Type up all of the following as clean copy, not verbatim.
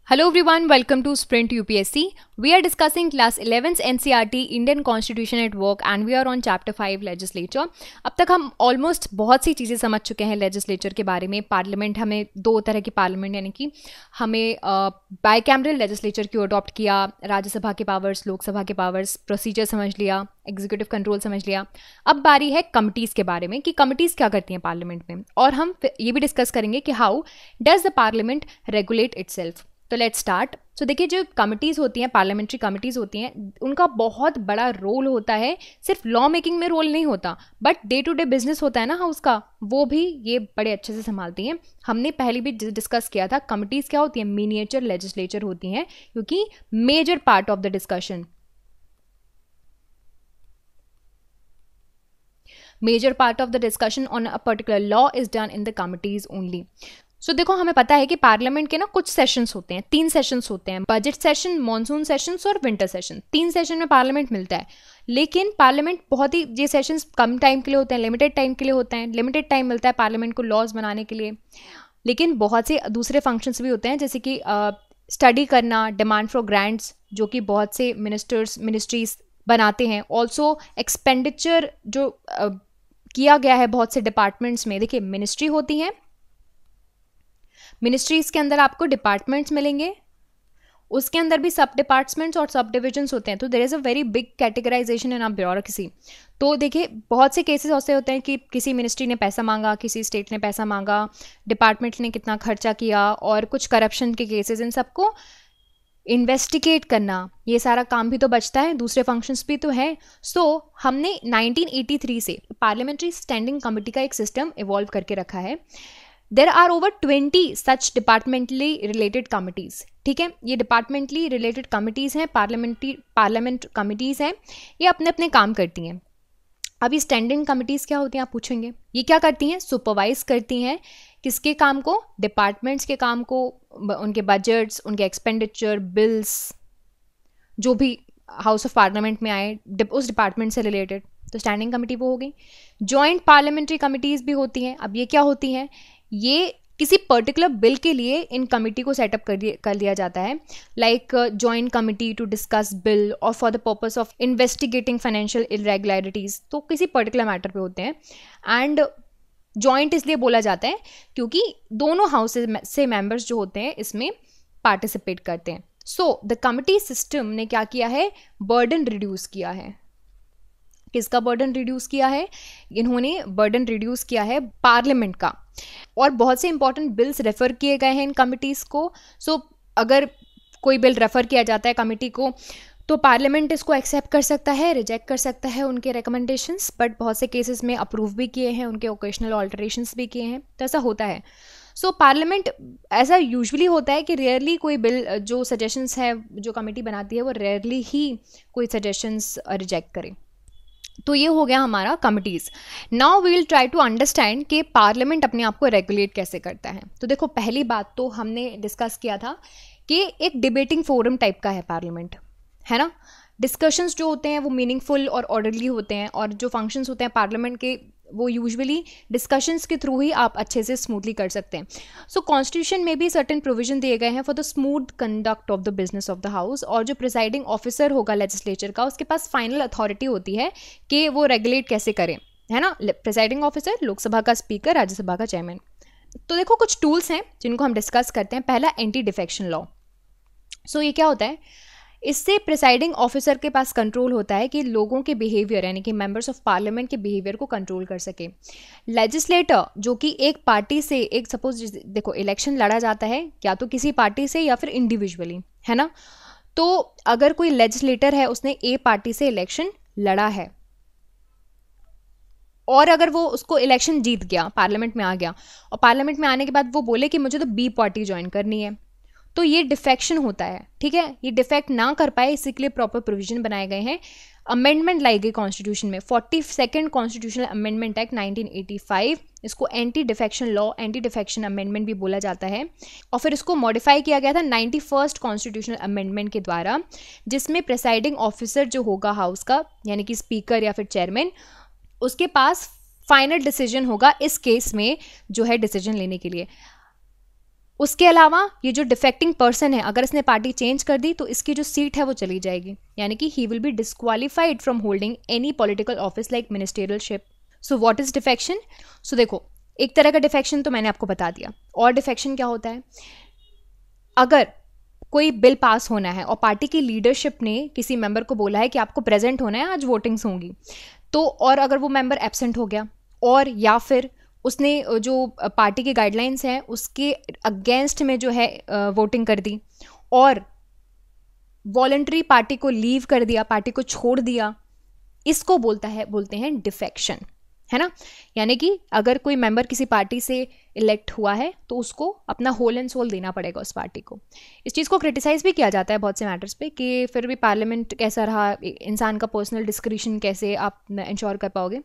Hello everyone, welcome to Sprint UPSC. We are discussing class 11th NCERT Indian Constitution at Work and we are on chapter 5 legislature. अब तक हम almost बहुत सी चीज़ें समझ चुके हैं लेजिस्लेचर के बारे में. पार्लियामेंट, हमें दो तरह की पार्लियामेंट यानी कि हमें बाइकैमरल लेजिस्लेचर क्यों अडॉप्ट किया, राज्यसभा के पावर्स, लोकसभा के पावर्स, प्रोसीजर समझ लिया, एग्जीक्यूटिव कंट्रोल समझ लिया. अब बारी है कमिटीज़ के बारे में कि कमिटीज़ क्या करती हैं पार्लियामेंट में, और हम ये भी डिस्कस करेंगे कि how does the parliament regulate itself. तो लेट्स स्टार्ट. सो देखिए, जो कमिटीज़ होती हैं, पार्लियामेंट्री कमिटीज़ होती हैं, उनका बहुत बड़ा रोल होता है. सिर्फ लॉ मेकिंग में रोल नहीं होता, but day to day business होता है ना हाउस का, वो भी ये बड़े अच्छे से संभालती हैं. हमने पहले भी डिस्कस किया था कमिटीज़ क्या होती हैं, मिनिएचर लेजिस्लेचर होती हैं, क्योंकि major part of the discussion on a particular law is done in the committees only. सो देखो, हमें पता है कि पार्लियामेंट के ना कुछ सेशंस होते हैं, 3 सेशंस होते हैं, बजट सेशन, मॉनसून सेशंस और विंटर सेशन. 3 सेशन में पार्लियामेंट मिलता है. लेकिन पार्लियामेंट बहुत ही, ये सेशंस कम टाइम के लिए होते हैं, लिमिटेड टाइम के लिए होते हैं. लिमिटेड टाइम मिलता है पार्लियामेंट को लॉज बनाने के लिए, लेकिन बहुत से दूसरे फंक्शंस भी होते हैं, जैसे कि स्टडी करना, डिमांड फॉर ग्रांट्स, जो कि बहुत से मिनिस्ट्रीज बनाते हैं. ऑल्सो एक्सपेंडिचर जो किया गया है बहुत से डिपार्टमेंट्स में. देखिए, मिनिस्ट्री होती है, मिनिस्ट्रीज के अंदर आपको डिपार्टमेंट्स मिलेंगे, उसके अंदर भी सब डिपार्टमेंट्स और सब डिविजन्स होते हैं. तो there is a very big categorisation in a bureaucracy. तो देखिए, बहुत से केसेस ऐसे होते हैं कि किसी मिनिस्ट्री ने पैसा मांगा, किसी स्टेट ने पैसा मांगा, डिपार्टमेंट ने कितना खर्चा किया, और कुछ करप्शन के केसेस, इन सबको इन्वेस्टिगेट करना, ये सारा काम भी तो बचता है, दूसरे फंक्शंस भी तो है. सो हमने 1983 से पार्लियामेंट्री स्टैंडिंग कमेटी का एक सिस्टम इवॉल्व करके रखा है. There are over 20 such departmentally related committees. ठीक है, ये डिपार्टमेंटली रिलेटेड कमिटीज़ हैं, पार्लियामेंट कमिटीज़ हैं, ये अपने अपने काम करती हैं. अब ये स्टैंडिंग कमिटीज़ क्या होती हैं, आप पूछेंगे. ये क्या करती हैं, सुपरवाइज करती हैं किसके काम को, डिपार्टमेंट्स के काम को, उनके बजट्स, उनके एक्सपेंडिचर, बिल्स, जो भी हाउस ऑफ पार्लियामेंट में आए उस डिपार्टमेंट से रिलेटेड. तो स्टैंडिंग कमिटी वो हो गई. जॉइंट पार्लियामेंट्री कमिटीज़ भी होती हैं. अब ये क्या होती हैं, ये किसी पर्टिकुलर बिल के लिए इन कमिटी को सेटअप कर दिया जाता है, like joint committee to discuss bill और for the purpose of investigating financial irregularities. तो किसी पर्टिकुलर मैटर पे होते हैं. एंड जॉइंट इसलिए बोला जाता है क्योंकि दोनों हाउसेज से मेंबर्स जो होते हैं इसमें पार्टिसिपेट करते हैं. सो द कमिटी सिस्टम ने क्या किया है, बर्डन रिड्यूस किया है. किसका बर्डन रिड्यूस किया है, इन्होंने बर्डन रिड्यूस किया है पार्लियामेंट का. और बहुत से इंपॉर्टेंट बिल्स रेफर किए गए हैं इन कमिटीज़ को. सो अगर कोई बिल रेफर किया जाता है कमिटी को, तो पार्लियामेंट इसको एक्सेप्ट कर सकता है, रिजेक्ट कर सकता है उनके रिकमेंडेशंस, बट बहुत से केसेस में अप्रूव भी किए हैं, उनके ओकेशनल ऑल्टरेशंस भी किए हैं. तो ऐसा होता है. सो पार्लियामेंट ऐसा यूजुअली होता है कि रेयरली कोई बिल जो सजेशंस है जो कमेटी बनाती है, वो रेयरली ही कोई सजेशंस रिजेक्ट करे. तो ये हो गया हमारा committees. Now we will try to understand कि पार्लियामेंट अपने आप को रेगुलेट कैसे करता है. तो देखो, पहली बात तो हमने डिस्कस किया था कि एक डिबेटिंग फोरम टाइप का है पार्लियामेंट, है ना. डिस्कशंस जो होते हैं वो मीनिंगफुल और ऑर्डरली होते हैं, और जो फंक्शंस होते हैं पार्लियामेंट के, वो यूजुअली डिस्कशंस के थ्रू ही आप अच्छे से स्मूथली कर सकते हैं. सो कॉन्स्टिट्यूशन में भी सर्टेन प्रोविजन दिए गए हैं for the smooth conduct of the business of the house. और जो प्रिसाइडिंग ऑफिसर होगा लेजिस्लेचर का, उसके पास फाइनल अथॉरिटी होती है कि वो रेगुलेट कैसे करें, है ना. प्रिसाइडिंग ऑफिसर, लोकसभा का स्पीकर, राज्यसभा का चेयरमैन. तो देखो, कुछ टूल्स हैं जिनको हम डिस्कस करते हैं. पहला, एंटी डिफेक्शन लॉ. सो ये क्या होता है, इससे प्रिसाइडिंग ऑफिसर के पास कंट्रोल होता है कि लोगों के बिहेवियर, यानी कि मेंबर्स ऑफ पार्लियामेंट के बिहेवियर को कंट्रोल कर सके. लेजिस्लेटर, जो कि एक पार्टी से, एक सपोज देखो इलेक्शन लड़ा जाता है या तो किसी पार्टी से या फिर इंडिविजुअली, है ना. तो अगर कोई लेजिस्लेटर है, उसने ए पार्टी से इलेक्शन लड़ा है, और अगर वो उसको इलेक्शन जीत गया, पार्लियामेंट में आ गया, और पार्लियामेंट में आने के बाद वो बोले कि मुझे तो बी पार्टी ज्वाइन करनी है, तो ये डिफेक्शन होता है. ठीक है, ये डिफेक्ट ना कर पाए, इसी के लिए प्रॉपर प्रोविजन बनाए गए हैं. अमेंडमेंट लाई गई कॉन्स्टिट्यूशन में, 42nd कॉन्स्टिट्यूशनल अमेंडमेंट एक्ट 1985. इसको anti defection law, anti defection amendment भी बोला जाता है. और फिर इसको मॉडिफाई किया गया था 91st कॉन्स्टिट्यूशनल अमेंडमेंट के द्वारा, जिसमें प्रिसाइडिंग ऑफिसर जो होगा हाउस का, यानी कि स्पीकर या फिर चेयरमैन, उसके पास फाइनल डिसीजन होगा इस केस में, जो है डिसीजन लेने के लिए. उसके अलावा ये जो डिफेक्टिंग पर्सन है, अगर इसने पार्टी चेंज कर दी तो इसकी जो सीट है वो चली जाएगी, यानी कि he will be disqualified from holding any political office like ministerialship. So what is defection? So देखो, एक तरह का डिफेक्शन तो मैंने आपको बता दिया, और डिफेक्शन क्या होता है? अगर कोई बिल पास होना है और पार्टी की लीडरशिप ने किसी मेंबर को बोला है कि आपको प्रेजेंट होना है, आज वोटिंग्स होंगी, तो और अगर वो मेंबर एब्सेंट हो गया, और या फिर उसने जो पार्टी की गाइडलाइंस हैं उसके अगेंस्ट में जो है वोटिंग कर दी, और वॉलंटरी पार्टी को लीव कर दिया, पार्टी को छोड़ दिया, इसको बोलते हैं डिफेक्शन, है ना। यानी कि अगर कोई मेंबर किसी पार्टी से इलेक्ट हुआ है तो उसको अपना होल एंड सोल देना पड़ेगा उस पार्टी को। इस चीज़ को क्रिटिसाइज़ भी किया जाता है बहुत से मैटर्स पे कि फिर भी पार्लियामेंट कैसा रहा, इंसान का पर्सनल डिस्क्रिशन कैसे आप इंश्योर कर पाओगे।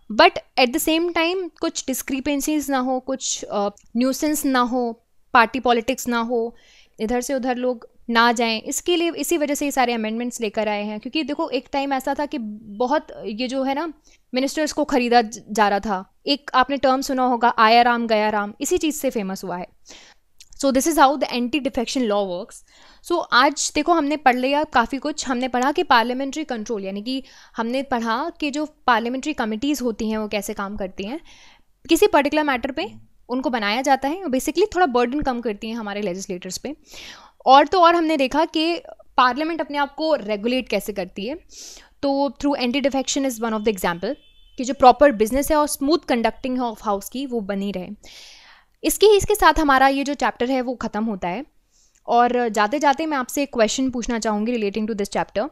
But at the same time कुछ डिस्क्रिपेंसीज ना हो, कुछ न्यूसेंस ना हो, पार्टी पॉलिटिक्स ना हो, इधर से उधर लोग ना जाएं, इसके लिए इसी वजह से ये सारे अमेंडमेंट्स लेकर आए हैं। क्योंकि देखो, एक टाइम ऐसा था कि बहुत ये जो है ना मिनिस्टर्स को खरीदा जा रहा था। एक आपने टर्म सुना होगा, आया राम गया राम, इसी चीज़ से फेमस हुआ है। So this is how the anti defection law works. So आज देखो, हमने पढ़ लिया काफ़ी कुछ। हमने पढ़ा कि पार्लियामेंट्री कंट्रोल, यानी कि हमने पढ़ा कि जो पार्लियामेंट्री कमिटीज़ होती हैं वो कैसे काम करती हैं, किसी पर्टिकुलर मैटर पे उनको बनाया जाता है, बेसिकली थोड़ा बर्डन कम करती हैं हमारे लेजिस्लेटर्स पे। और तो और हमने देखा कि पार्लियामेंट अपने आप को रेगुलेट कैसे करती है। तो through anti defection is one of the example कि जो प्रॉपर बिजनेस है और स्मूथ कंडक्टिंग है ऑफ हाउस की, वो बनी रहे। इसके साथ हमारा ये जो चैप्टर है वो ख़त्म होता है। और जाते जाते मैं आपसे एक क्वेश्चन पूछना चाहूँगी relating to this chapter.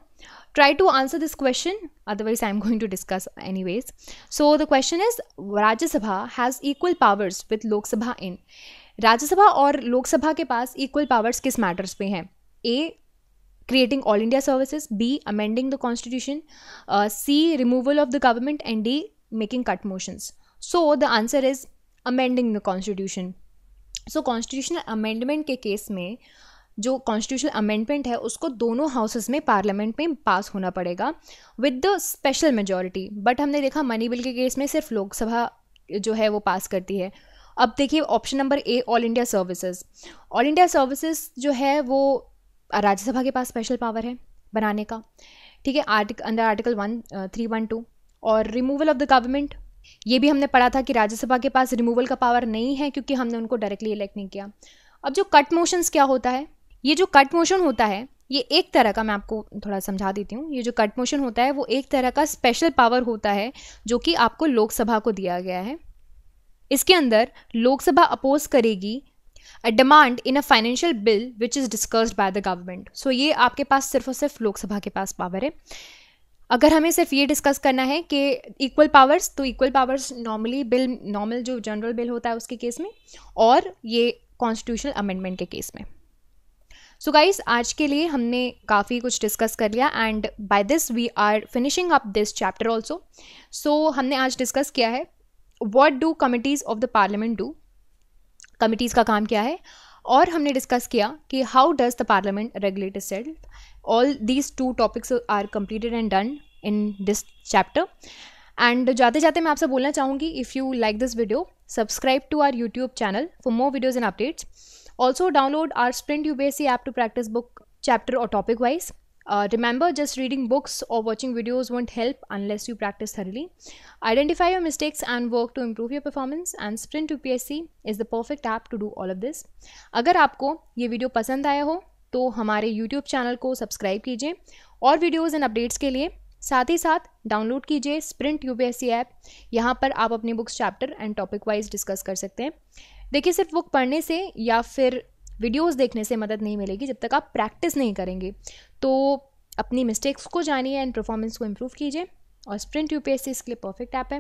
Try to answer this question, otherwise I'm going to discuss anyways. So the question is, Rajya Sabha has equal powers with Lok Sabha in. राज्य सभा और लोक सभा के पास इक्वल पावर्स किस matters पे हैं? A. Creating all India services, B. Amending the constitution, C. Removal of the government, and D. Making cut motions. So the answer is amending the constitution. So constitutional amendment के case में जो constitutional amendment है उसको दोनों houses में parliament में पास होना पड़ेगा with the special majority. But हमने देखा मनी बिल के केस में सिर्फ लोकसभा जो है वो पास करती है। अब देखिए option number A, all India services. All India services जो है वो राज्यसभा के पास स्पेशल पावर है बनाने का, ठीक है, अंडर आर्टिकल 312। और रिमूवल ऑफ द गवर्नमेंट, ये भी हमने पढ़ा था कि राज्यसभा के पास रिमूवल का पावर नहीं है क्योंकि हमने उनको डायरेक्टली इलेक्ट नहीं किया। अब जो कट मोशंस क्या होता है, ये जो कट मोशन होता है ये एक तरह का, मैं आपको थोड़ा समझा देती हूँ, ये जो कट मोशन होता है वो एक तरह का स्पेशल पावर होता है जो कि आपको लोकसभा को दिया गया है। इसके अंदर लोकसभा अपोज करेगी a demand in a financial bill which is discussed by the government. So ये आपके पास सिर्फ और सिर्फ लोकसभा के पास पावर है। अगर हमें सिर्फ ये डिस्कस करना है कि इक्वल पावर्स, तो equal powers normally bill, normal जो जनरल बिल होता है उसके केस में, और ये कॉन्स्टिट्यूशनल अमेंडमेंट के केस में। सो गाइज, आज के लिए हमने काफ़ी कुछ डिस्कस कर लिया and by this we are finishing up this chapter also. So हमने आज डिस्कस किया है what do committees of the parliament do, committees का काम क्या है, और हमने डिस्कस किया कि how does the parliament regulate itself. All these 2 topics are completed and done in this chapter. And जाते जाते मैं आपसे बोलना चाहूँगी, if you like this video, subscribe to our YouTube channel for more videos and updates. Also download our Sprint UPSC app to practice book chapter or topic wise. Remember, just reading books or watching videos won't help unless you practice thoroughly. Identify your mistakes and work to improve your performance, and Sprint UPSC is the perfect app to do all of this. अगर आपको ये video पसंद आया हो तो हमारे YouTube channel को subscribe कीजिए और वीडियोज़ एंड अपडेट्स के लिए साथ ही साथ डाउनलोड कीजिए स्प्रिंट यूपीएससी ऐप। यहाँ पर आप अपनी books chapter and topic wise discuss कर सकते हैं। देखिए, सिर्फ बुक पढ़ने से या फिर वीडियोस देखने से मदद नहीं मिलेगी जब तक आप प्रैक्टिस नहीं करेंगे। तो अपनी मिस्टेक्स को जानिए एंड परफॉर्मेंस को इम्प्रूव कीजिए, और स्प्रिंट यूपीएससी इसके लिए परफेक्ट ऐप है।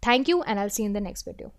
Thank you and I will see in the next video.